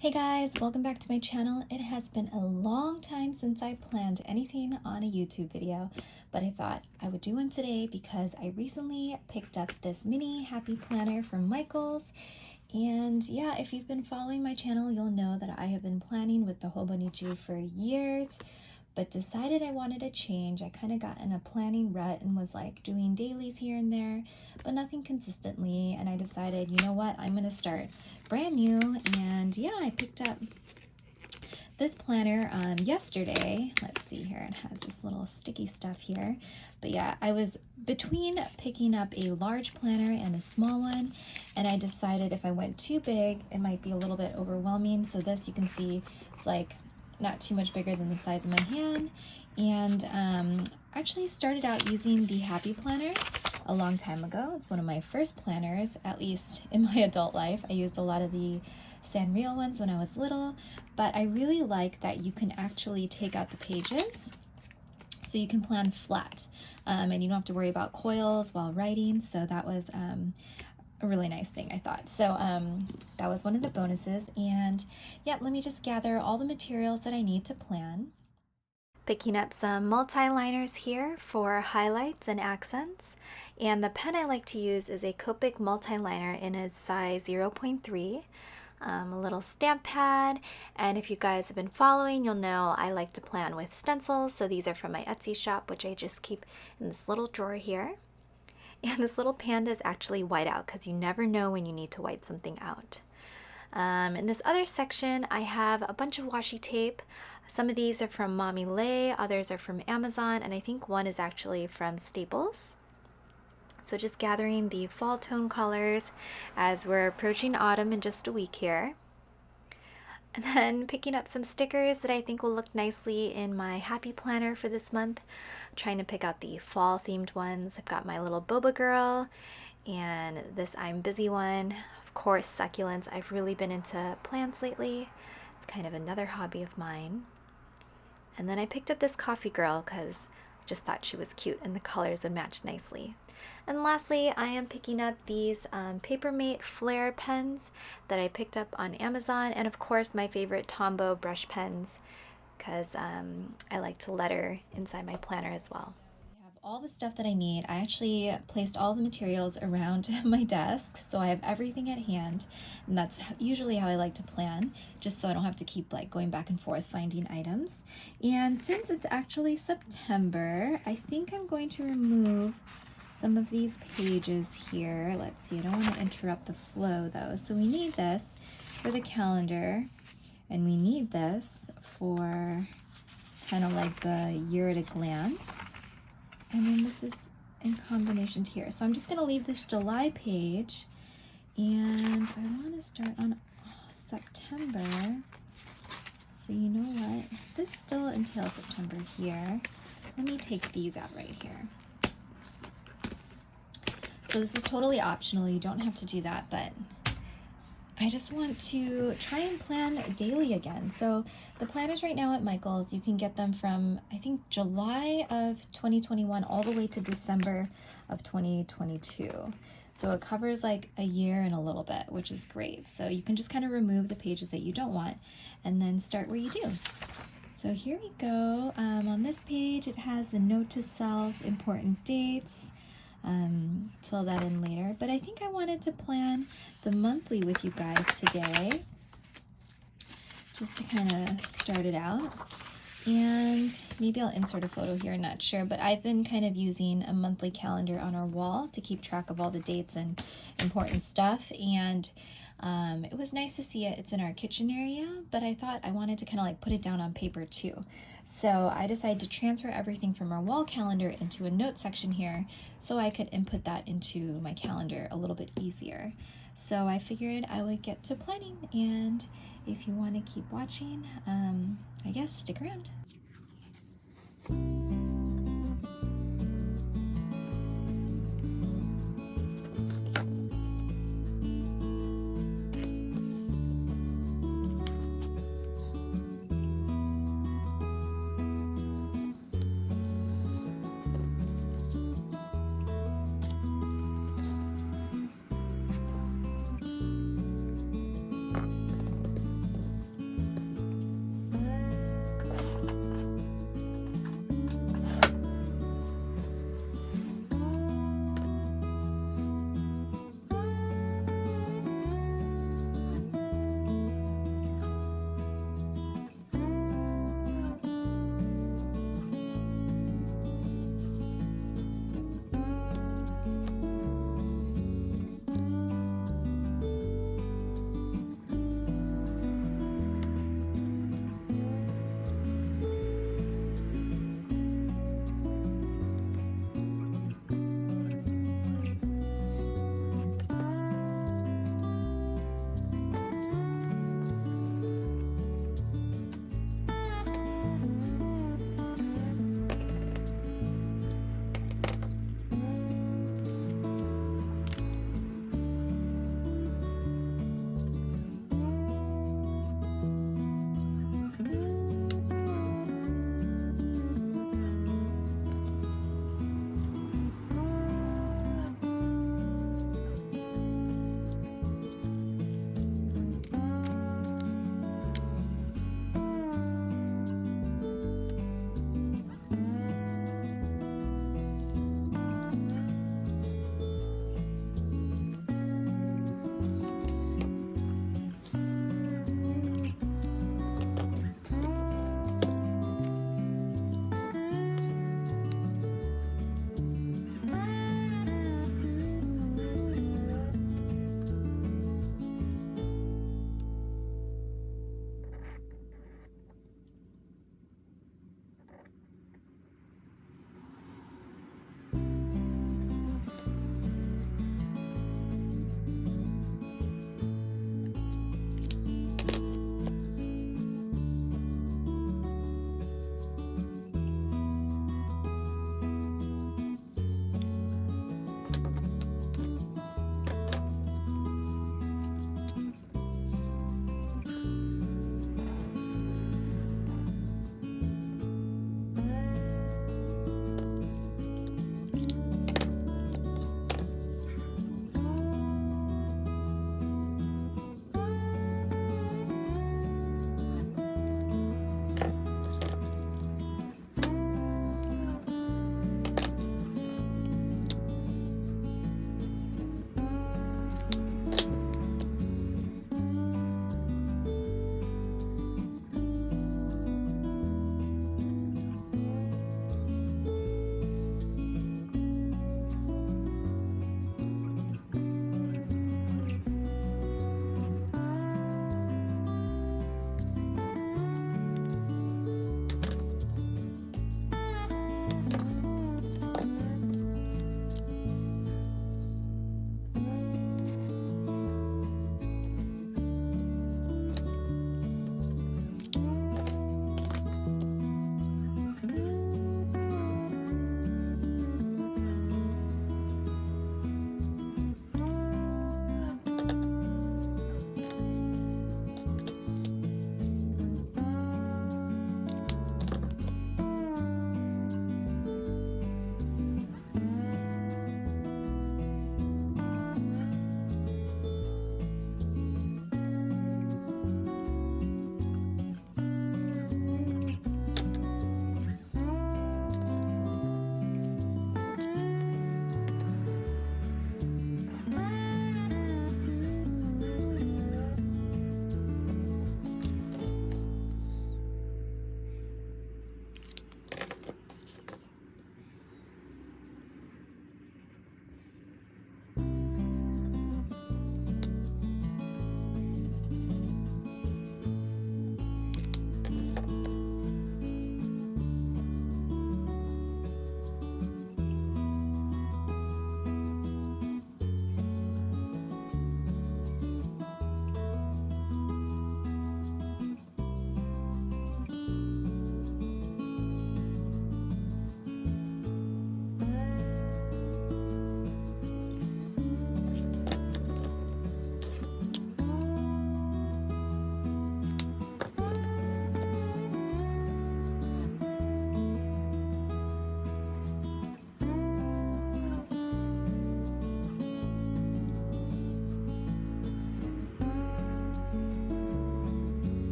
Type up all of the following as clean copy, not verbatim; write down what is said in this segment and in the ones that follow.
Hey guys, welcome back to my channel. It has been a long time since I planned anything on a YouTube video, but I thought I would do one today because I recently picked up this mini happy planner from Michaels. And yeah, if you've been following my channel, you'll know that I have been planning with the Hobonichi for years, but decided I wanted a change. I kind of got in a planning rut and was like doing dailies here and there, but nothing consistently. And I decided, you know what, I'm gonna start brand new. And yeah, I picked up this planner yesterday. Let's see here, it has this little sticky stuff here. But yeah, I was between picking up a large planner and a small one, and I decided if I went too big, it might be a little bit overwhelming. So this, you can see, it's like not too much bigger than the size of my hand. And actually started out using the Happy Planner a long time ago. It's one of my first planners, at least in my adult life. I used a lot of the Sanrio ones when I was little, but I really like that you can actually take out the pages so you can plan flat, and you don't have to worry about coils while writing. So that was a really nice thing, I thought. So that was one of the bonuses. And yeah, let me just gather all the materials that I need to plan. Picking up some multi-liners here for highlights and accents. And the pen I like to use is a Copic multi-liner in a size 0.3. A little stamp pad, and if you guys have been following, you'll know I like to plan with stencils. So these are from my Etsy shop, which I just keep in this little drawer here. And this little panda is actually white out because you never know when you need to white something out. In this other section, I have a bunch of washi tape. Some of these are from Mommy Lay, others are from Amazon, and I think one is actually from Staples. So just gathering the fall tone colors as we're approaching autumn in just a week here. And then picking up some stickers that I think will look nicely in my happy planner for this month. I'm trying to pick out the fall themed ones. I've got my little boba girl and this I'm busy one. Of course, succulents. I've really been into plants lately. It's kind of another hobby of mine. And then I picked up this coffee girl because I just thought she was cute and the colors would match nicely. And lastly, I am picking up these Papermate Flare pens that I picked up on Amazon, and of course my favorite Tombow brush pens because I like to letter inside my planner as well. I have all the stuff that I need. I actually placed all the materials around my desk, so I have everything at hand, and that's usually how I like to plan, just so I don't have to keep like going back and forth finding items. And since it's actually September, I think I'm going to remove some of these pages here. Let's see, I don't want to interrupt the flow though. So we need this for the calendar, and we need this for kind of like the year at a glance. And then this is in combination here. So I'm just going to leave this July page, and I want to start on September. So you know what? This still entails September here. Let me take these out right here. So this is totally optional, you don't have to do that, but I just want to try and plan daily again. So the planners right now at Michaels, you can get them from, I think, July of 2021 all the way to December of 2022. So it covers like a year and a little bit, which is great. So you can just kind of remove the pages that you don't want and then start where you do. So here we go. On this page, it has the note to self, important dates. Fill that in later, but I think I wanted to plan the monthly with you guys today, just to kind of start it out. And maybe I'll insert a photo here, not sure, but I've been kind of using a monthly calendar on our wall to keep track of all the dates and important stuff. And it was nice to see it. It's in our kitchen area, but I thought I wanted to kind of like put it down on paper too. So I decided to transfer everything from our wall calendar into a note section here so I could input that into my calendar a little bit easier. So I figured I would get to planning, and if you want to keep watching, I guess stick around.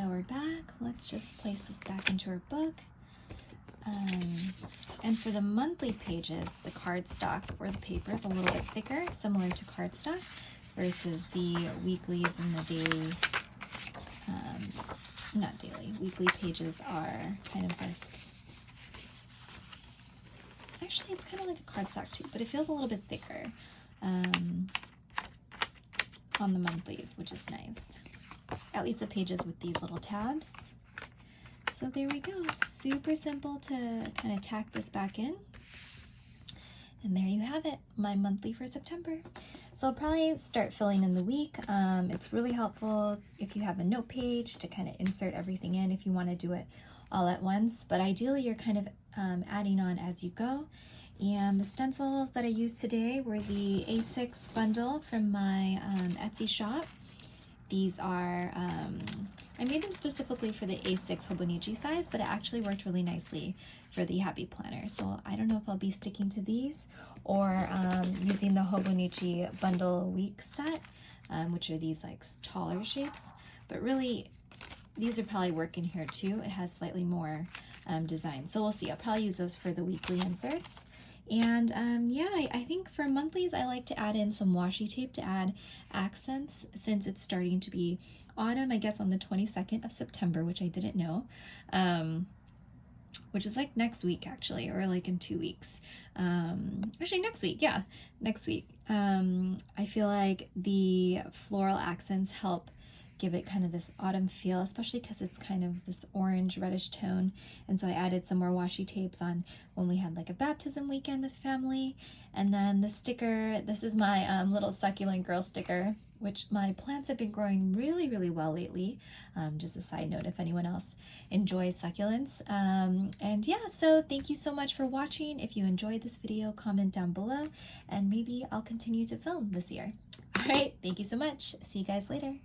we're back. Let's just place this back into our book. And for the monthly pages, the cardstock or the paper is a little bit thicker, similar to cardstock, versus the weeklies and the daily, not daily, weekly pages are kind of this, actually it's kind of like a cardstock too, but it feels a little bit thicker on the monthlies, which is nice. At least the pages with these little tabs. So there we go, super simple to kind of tack this back in. And there you have it, my monthly for September. So I'll probably start filling in the week. It's really helpful if you have a note page to kind of insert everything in if you want to do it all at once. But ideally you're kind of adding on as you go. And the stencils that I used today were the A6 bundle from my Etsy shop. These are, I made them specifically for the A6 Hobonichi size, but it actually worked really nicely for the Happy Planner. So I don't know if I'll be sticking to these or using the Hobonichi Bundle Week set, which are these like taller shapes. But really, these are probably working here too. It has slightly more design. So we'll see. I'll probably use those for the weekly inserts. And yeah, I think for monthlies, I like to add in some washi tape to add accents since it's starting to be autumn, I guess on the 22nd of September, which I didn't know, which is like next week actually, or like in 2 weeks. Actually next week, yeah, next week. I feel like the floral accents help give it kind of this autumn feel, especially because it's kind of this orange reddish tone. And so I added some more washi tapes on when we had like a baptism weekend with family. And then the sticker, this is my little succulent girl sticker, which my plants have been growing really, really well lately. Just a side note if anyone else enjoys succulents. And yeah, so thank you so much for watching. If you enjoyed this video, comment down below and maybe I'll continue to film this year. All right, thank you so much. See you guys later.